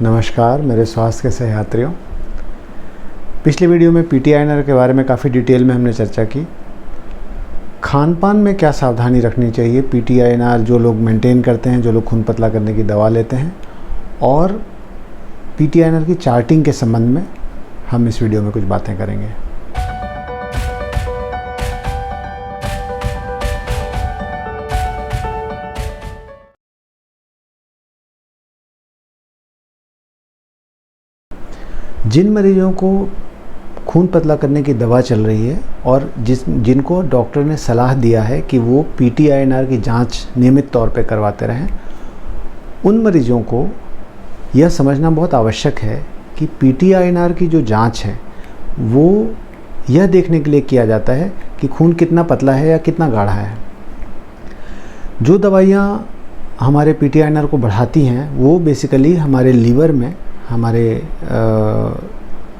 नमस्कार मेरे स्वास्थ्य के सहयात्रियों। पिछले वीडियो में पीटीआईएनआर के बारे में काफ़ी डिटेल में हमने चर्चा की। खान पान में क्या सावधानी रखनी चाहिए, पीटीआईएनआर जो लोग मेंटेन करते हैं, जो लोग खून पतला करने की दवा लेते हैं, और पीटीआईएनआर की चार्टिंग के संबंध में हम इस वीडियो में कुछ बातें करेंगे। जिन मरीजों को खून पतला करने की दवा चल रही है और जिनको डॉक्टर ने सलाह दिया है कि वो पीटीआईएनआर की जांच नियमित तौर पे करवाते रहें, उन मरीजों को यह समझना बहुत आवश्यक है कि पीटीआईएनआर की जो जांच है वो यह देखने के लिए किया जाता है कि खून कितना पतला है या कितना गाढ़ा है। जो दवाइयाँ हमारे पीटीआईएनआर को बढ़ाती हैं वो बेसिकली हमारे लीवर में, हमारे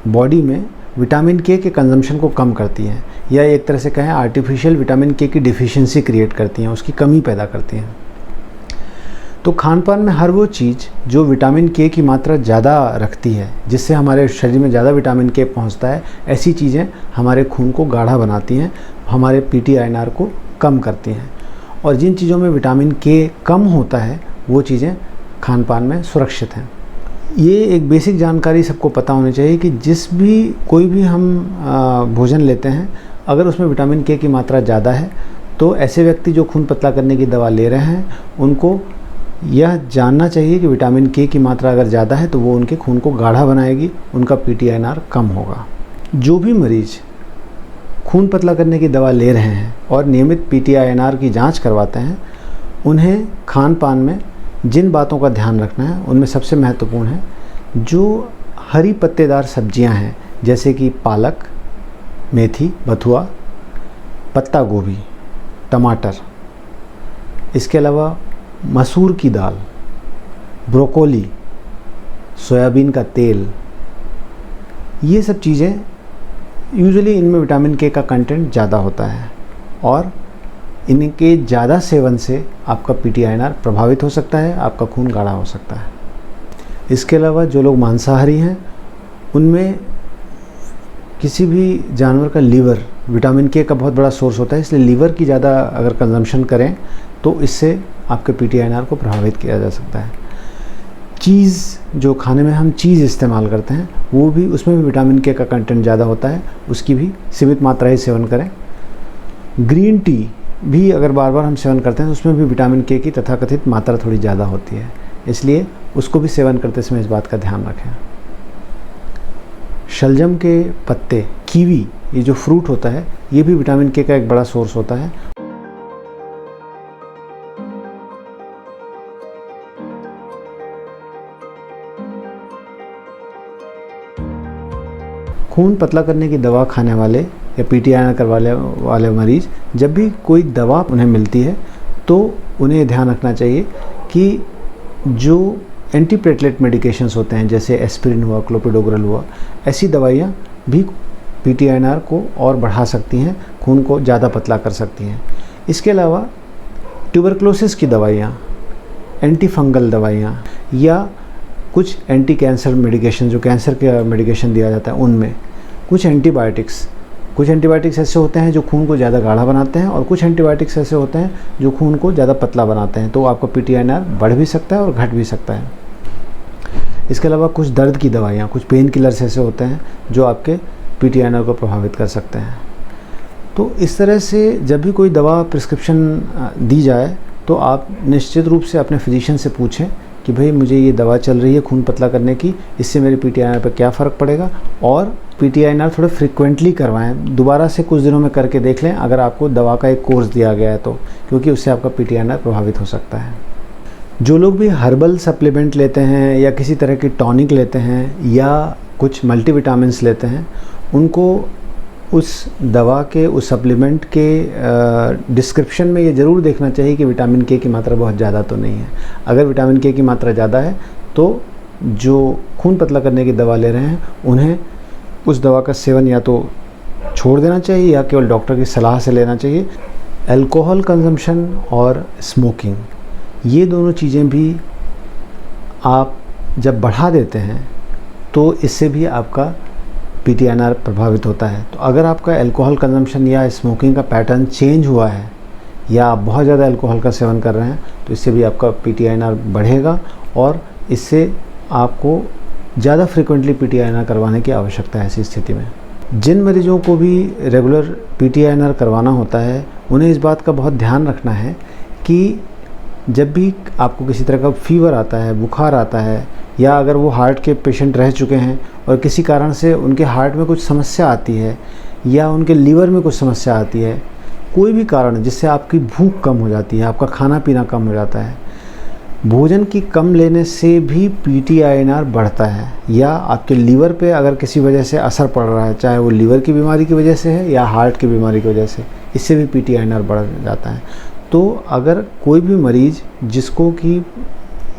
बॉडी में विटामिन के कंजम्पशन को कम करती हैं, या एक तरह से कहें आर्टिफिशियल विटामिन के की डिफिशिएंसी क्रिएट करती हैं, उसकी कमी पैदा करती हैं। तो खान पान में हर वो चीज़ जो विटामिन के की मात्रा ज़्यादा रखती है, जिससे हमारे शरीर में ज़्यादा विटामिन के पहुंचता है, ऐसी चीज़ें हमारे खून को गाढ़ा बनाती हैं, हमारे पीटीआईएनआर को कम करती हैं। और जिन चीज़ों में विटामिन के कम होता है वो चीज़ें खान पान में सुरक्षित हैं। ये एक बेसिक जानकारी सबको पता होनी चाहिए कि कोई भी हम भोजन लेते हैं, अगर उसमें विटामिन के की मात्रा ज़्यादा है तो ऐसे व्यक्ति जो खून पतला करने की दवा ले रहे हैं उनको यह जानना चाहिए कि विटामिन के की मात्रा अगर ज़्यादा है तो वो उनके खून को गाढ़ा बनाएगी, उनका पीटीआईएनआर कम होगा। जो भी मरीज़ खून पतला करने की दवा ले रहे हैं और नियमित पीटीआईएनआर की जाँच करवाते हैं, उन्हें खान पान में जिन बातों का ध्यान रखना है उनमें सबसे महत्वपूर्ण है जो हरी पत्तेदार सब्जियां हैं, जैसे कि पालक, मेथी, बथुआ, पत्ता गोभी, टमाटर, इसके अलावा मसूर की दाल, ब्रोकोली, सोयाबीन का तेल। ये सब चीज़ें यूजुअली इनमें विटामिन के का कंटेंट ज़्यादा होता है और इनके ज़्यादा सेवन से आपका पीटीआईएनआर प्रभावित हो सकता है, आपका खून गाढ़ा हो सकता है। इसके अलावा जो लोग मांसाहारी हैं उनमें किसी भी जानवर का लीवर विटामिन के का बहुत बड़ा सोर्स होता है, इसलिए लीवर की ज़्यादा अगर कंजम्पशन करें तो इससे आपके पीटीआईएनआर को प्रभावित किया जा सकता है। चीज़, जो खाने में हम चीज़ इस्तेमाल करते हैं वो भी, उसमें भी विटामिन के का कंटेंट ज़्यादा होता है, उसकी भी सीमित मात्रा ही सेवन करें। ग्रीन टी भी अगर बार बार हम सेवन करते हैं तो उसमें भी विटामिन के की तथाकथित मात्रा थोड़ी ज़्यादा होती है, इसलिए उसको भी सेवन करते समय इस बात का ध्यान रखें। शलजम के पत्ते, कीवी, ये जो फ्रूट होता है ये भी विटामिन के का एक बड़ा सोर्स होता है। खून पतला करने की दवा खाने वाले या पीटीआईएनआर करवाने वाले मरीज़, जब भी कोई दवा उन्हें मिलती है तो उन्हें ध्यान रखना चाहिए कि जो एंटीप्लेटलेट मेडिकेशंस होते हैं, जैसे एस्पिरिन हुआ, क्लोपिडोग्रेल हुआ, ऐसी दवाइयाँ भी पीटीआईएनआर को और बढ़ा सकती हैं, खून को ज़्यादा पतला कर सकती हैं। इसके अलावा ट्यूबरक्लोसिस की दवाइयाँ, एंटी फंगल दवाइयाँ, या कुछ एंटी कैंसर मेडिकेशन, जो कैंसर का मेडिकेशन दिया जाता है, उनमें कुछ एंटीबायोटिक्स ऐसे होते हैं जो खून को ज़्यादा गाढ़ा बनाते हैं और कुछ एंटीबायोटिक्स ऐसे होते हैं जो खून को ज़्यादा पतला बनाते हैं। तो आपका पीटीआईएनआर बढ़ भी सकता है और घट भी सकता है। इसके अलावा कुछ दर्द की दवाइयाँ, कुछ पेन किलर्स ऐसे होते हैं जो आपके पीटीआईएनआर को प्रभावित कर सकते हैं। तो इस तरह से जब भी कोई दवा प्रिस्क्रिप्शन दी जाए तो आप निश्चित रूप से अपने फिजिशियन से पूछें कि भाई मुझे ये दवा चल रही है खून पतला करने की, इससे मेरे पीटीआईएनआर पर क्या फ़र्क पड़ेगा, और पीटीआईएनआर थोड़े फ्रिक्वेंटली करवाएं। दोबारा से कुछ दिनों में करके देख लें अगर आपको दवा का एक कोर्स दिया गया है तो, क्योंकि उससे आपका पीटीआईएनआर प्रभावित हो सकता है। जो लोग भी हर्बल सप्लीमेंट लेते हैं या किसी तरह की टॉनिक लेते हैं या कुछ मल्टीविटामिन्स लेते हैं, उनको उस दवा के, उस सप्लीमेंट के डिस्क्रिप्शन में ये ज़रूर देखना चाहिए कि विटामिन के की मात्रा बहुत ज़्यादा तो नहीं है। अगर विटामिन के की मात्रा ज़्यादा है तो जो खून पतला करने की दवा ले रहे हैं उन्हें उस दवा का सेवन या तो छोड़ देना चाहिए या केवल डॉक्टर की सलाह से लेना चाहिए। अल्कोहल कंजम्पशन और स्मोकिंग, ये दोनों चीज़ें भी आप जब बढ़ा देते हैं तो इससे भी आपका PTINR प्रभावित होता है। तो अगर आपका अल्कोहल कंजम्पशन या स्मोकिंग का पैटर्न चेंज हुआ है या आप बहुत ज़्यादा अल्कोहल का सेवन कर रहे हैं तो इससे भी आपका PTINR बढ़ेगा और इससे आपको ज़्यादा फ्रिक्वेंटली PTINR करवाने की आवश्यकता है। ऐसी स्थिति में जिन मरीजों को भी रेगुलर PTINR करवाना होता है उन्हें इस बात का बहुत ध्यान रखना है कि जब भी आपको किसी तरह का फीवर आता है, बुखार आता है, या अगर वो हार्ट के पेशेंट रह चुके हैं और किसी कारण से उनके हार्ट में कुछ समस्या आती है या उनके लीवर में कुछ समस्या आती है, कोई भी कारण जिससे आपकी भूख कम हो जाती है, आपका खाना पीना कम हो जाता है, भोजन की कम लेने से भी PTINR बढ़ता है। या आपके लीवर पे अगर किसी वजह से असर पड़ रहा है, चाहे वो लीवर की बीमारी की वजह से है या हार्ट की बीमारी की वजह से, इससे भी PTINR बढ़ जाता है। तो अगर कोई भी मरीज़ जिसको कि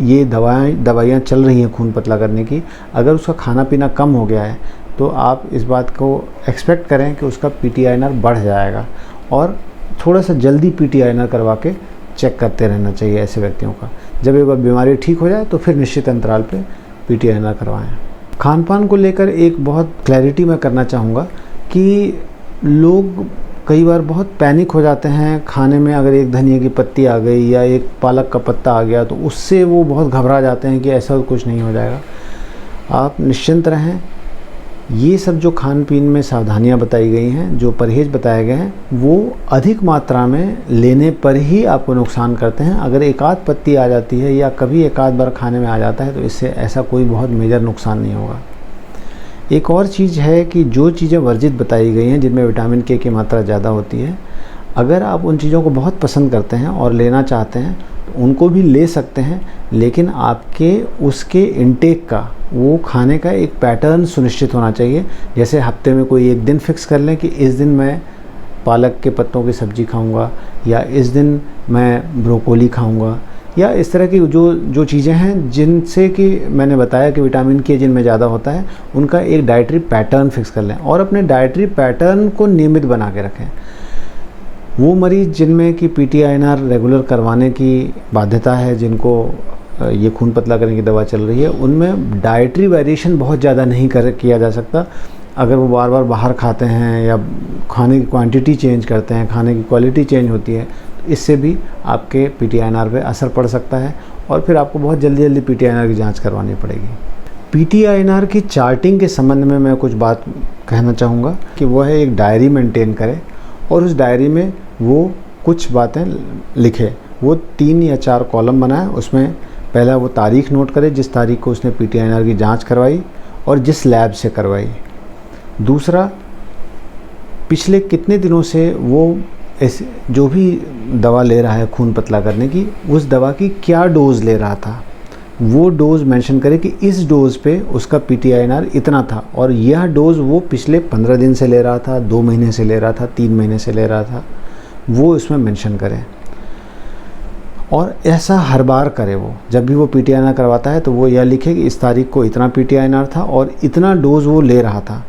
ये दवाइयाँ चल रही हैं खून पतला करने की, अगर उसका खाना पीना कम हो गया है तो आप इस बात को एक्सपेक्ट करें कि उसका PTINR बढ़ जाएगा और थोड़ा सा जल्दी PTINR करवा के चेक करते रहना चाहिए ऐसे व्यक्तियों का। जब एक बार बीमारी ठीक हो जाए तो फिर निश्चित अंतराल पे PTINR करवाएं। खान पान को लेकर एक बहुत क्लैरिटी मैं करना चाहूँगा कि लोग कई बार बहुत पैनिक हो जाते हैं। खाने में अगर एक धनिया की पत्ती आ गई या एक पालक का पत्ता आ गया तो उससे वो बहुत घबरा जाते हैं कि ऐसा कुछ नहीं हो जाएगा। आप निश्चिंत रहें। ये सब जो खान पीन में सावधानियां बताई गई हैं, जो परहेज़ बताए गए हैं, वो अधिक मात्रा में लेने पर ही आपको नुकसान करते हैं। अगर एक आध पत्ती आ जाती है या कभी एक आध बार खाने में आ जाता है तो इससे ऐसा कोई बहुत मेजर नुकसान नहीं होगा। एक और चीज़ है कि जो चीज़ें वर्जित बताई गई हैं जिनमें विटामिन के की मात्रा ज़्यादा होती है, अगर आप उन चीज़ों को बहुत पसंद करते हैं और लेना चाहते हैं तो उनको भी ले सकते हैं, लेकिन आपके उसके इनटेक का, वो खाने का एक पैटर्न सुनिश्चित होना चाहिए। जैसे हफ्ते में कोई एक दिन फिक्स कर लें कि इस दिन मैं पालक के पत्तों की सब्ज़ी खाऊंगा या इस दिन मैं ब्रोकोली खाऊंगा, या इस तरह की जो चीज़ें हैं जिनसे कि मैंने बताया कि विटामिन के जिनमें ज़्यादा होता है, उनका एक डाइटरी पैटर्न फिक्स कर लें और अपने डाइटरी पैटर्न को नियमित बना के रखें। वो मरीज़ जिनमें कि PTINR रेगुलर करवाने की बाध्यता है, जिनको ये खून पतला करने की दवा चल रही है, उनमें डाइटरी वेरिएशन बहुत ज़्यादा नहीं किया जा सकता। अगर वो बार बार बाहर खाते हैं या खाने की क्वांटिटी चेंज करते हैं, खाने की क्वालिटी चेंज होती है, तो इससे भी आपके PTINR पे असर पड़ सकता है और फिर आपको बहुत जल्दी PTINR की जांच करवानी पड़ेगी। PTINR की चार्टिंग के संबंध में मैं कुछ बात कहना चाहूँगा कि वो है एक डायरी मेंटेन करे और उस डायरी में वो कुछ बातें लिखे। वो 3 या 4 कॉलम बनाए। उसमें पहला वो तारीख नोट करे जिस तारीख को उसने PTINR की जांच करवाई और जिस लैब से करवाई। दूसरा, पिछले कितने दिनों से वो जो भी दवा ले रहा है खून पतला करने की, उस दवा की क्या डोज़ ले रहा था, वो डोज़ मेंशन करे कि इस डोज़ पे उसका PTINR इतना था और यह डोज़ वो पिछले 15 दिन से ले रहा था, 2 महीने से ले रहा था, 3 महीने से ले रहा था, वो इसमें मेंशन करें। और ऐसा हर बार करे। वो जब भी वो PTINR करवाता है तो वो यह लिखे कि इस तारीख को इतना PTINR था और इतना डोज़ वो ले रहा था।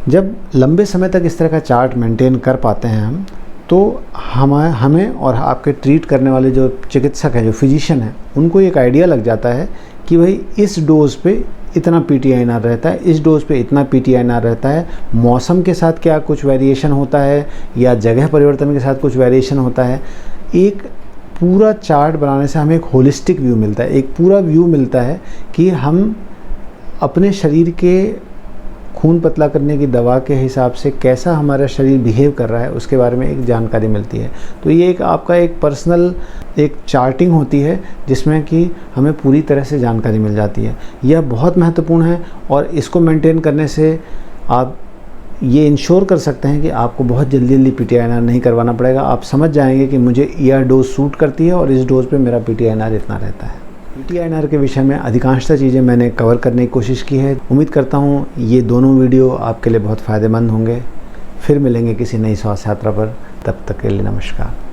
जब लंबे समय तक इस तरह का चार्ट मेंटेन कर पाते हैं हम, तो हमें और आपके ट्रीट करने वाले जो चिकित्सक हैं, जो फिजिशियन हैं, उनको एक आइडिया लग जाता है कि भाई इस डोज़ पे इतना PTINR रहता है, इस डोज़ पे इतना PTINR रहता है। मौसम के साथ क्या कुछ वेरिएशन होता है या जगह परिवर्तन के साथ कुछ वेरिएशन होता है। एक पूरा चार्ट बनाने से हमें एक होलिस्टिक व्यू मिलता है, एक पूरा व्यू मिलता है कि हम अपने शरीर के खून पतला करने की दवा के हिसाब से कैसा हमारा शरीर बिहेव कर रहा है, उसके बारे में एक जानकारी मिलती है। तो ये एक आपका एक पर्सनल एक चार्टिंग होती है जिसमें कि हमें पूरी तरह से जानकारी मिल जाती है। यह बहुत महत्वपूर्ण है और इसको मेंटेन करने से आप ये इंश्योर कर सकते हैं कि आपको बहुत जल्दी PTINR नहीं करवाना पड़ेगा। आप समझ जाएंगे कि मुझे यह डोज सूट करती है और इस डोज पे मेरा PTINR इतना रहता है। PTINR के विषय में अधिकांशतः चीज़ें मैंने कवर करने की कोशिश की है। उम्मीद करता हूँ ये दोनों वीडियो आपके लिए बहुत फ़ायदेमंद होंगे। फिर मिलेंगे किसी नई स्वास्थ्य यात्रा पर। तब तक के लिए नमस्कार।